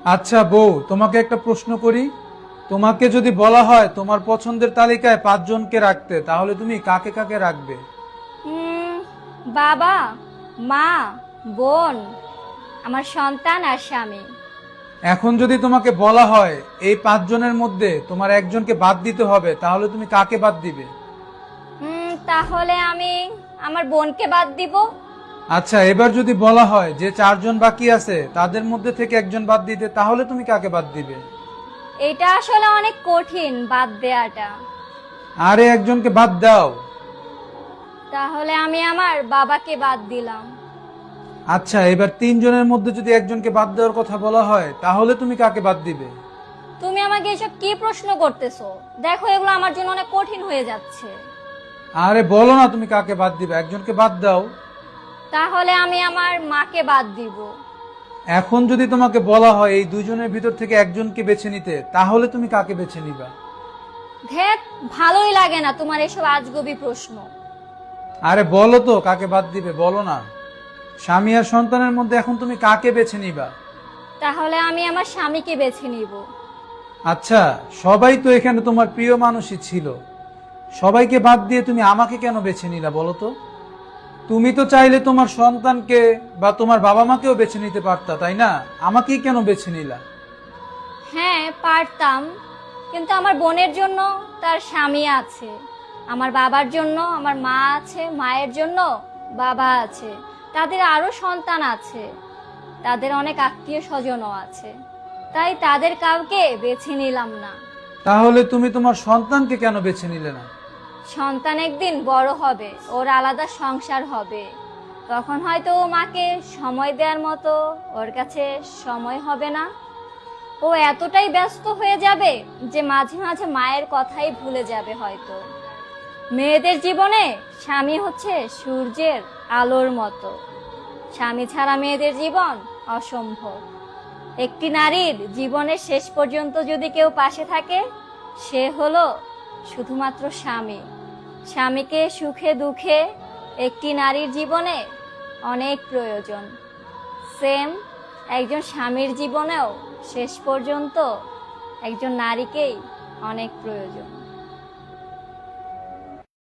আচ্ছা বউ, তোমাকে একটা প্রশ্ন করি। তোমাকে যদি বলা হয় তোমার পছন্দের তালিকায় 5 জনকে রাখতে, তাহলে তুমি কাকে কাকে রাখবে? উম, বাবা, মা, বোন, আমার সন্তান আর স্বামী। এখন যদি তোমাকে বলা হয় এই 5 জনের মধ্যে তোমার একজনকে বাদ দিতে হবে, তাহলে তুমি কাকে বাদ দিবে? তাহলে আমি আমার বোনকে বাদ দিব। আচ্ছা, এবার যদি বলা হয় যে 4 জন বাকি আছে তাদের মধ্যে থেকে একজন বাদ দিতে, তাহলে তুমি কাকে বাদ দিবে? এটা আসলে অনেক কঠিন বাদ দেয়াটা। আরে একজনকে বাদ দাও। তাহলে আমি আমার বাবাকে বাদ দিলাম। আচ্ছা, এবার 3 জনের মধ্যে যদি একজনকে বাদ দেওয়ার কথা বলা হয়, তাহলে তুমি কাকে বাদ দিবে? তুমি আমাকে এসব কি প্রশ্ন করতেছো? দেখো, এগুলো আমার জন্য অনেক কঠিন হয়ে যাচ্ছে। আরে বলো না তুমি কাকে বাদ দিবে, একজনকে বাদ দাও। তাহলে আমি আমার মাকে বাদ দিব। এখন যদি তোমাকে বলা হয় এই 2 জনের ভিতর থেকে একজনকে বেছে নিতে, তাহলে তুমি কাকে বেছে নিবা? ধ্যাত, ভালোই লাগে না তোমার এসব আজগুবি প্রশ্ন। আরে বলো তো কাকে বাদ দিবে, বলো না। স্বামী আর সন্তানের মধ্যে এখন তুমি কাকে বেছে নিবা? তাহলে আমি আমার স্বামীকে বেছে নিব। আচ্ছা, সবাই তো এখানে তোমার প্রিয় মানুষই ছিল, সবাইকে বাদ দিয়ে তুমি আমাকে কেন বেছে নিলা বলো তো? তুমি তো চাইলে তোমার সন্তানকে বা তোমার বাবা মাকেও বেছে নিতে পারতা, তাই না? আমাকেই কেন বেছে নিলা? হ্যাঁ, পারতাম, কিন্তু আমার বোনের জন্য তার স্বামী আছে, আমার বাবার জন্য আমার মা আছে, মায়ের জন্য বাবা আছে, তাদের আরো সন্তান আছে, তাদের অনেক আত্মীয় স্বজনও আছে, তাই তাদের কাউকে বেছে নিলাম না। তাহলে তুমি তোমার সন্তানকে কেন বেছে নিলে না? সন্তান একদিন বড় হবে, ওর আলাদা সংসার হবে, তখন হয়তো ও মাকে সময় দেওয়ার মতো ওর কাছে সময় হবে না। ও এতটাই ব্যস্ত হয়ে যাবে যে মাঝে মাঝে মায়ের কথাই ভুলে যাবে হয়তো। মেয়েদের জীবনে স্বামী হচ্ছে সূর্যের আলোর মতো, স্বামী ছাড়া মেয়েদের জীবন অসম্ভব। একটি নারীর জীবনের শেষ পর্যন্ত যদি কেউ পাশে থাকে, সে হলো শুধুমাত্র স্বামী। স্বামীকে সুখে দুঃখে একটি নারীর জীবনে অনেক প্রয়োজন। সেম, একজন স্বামীর জীবনেও শেষ পর্যন্ত একজন নারীকেই অনেক প্রয়োজন।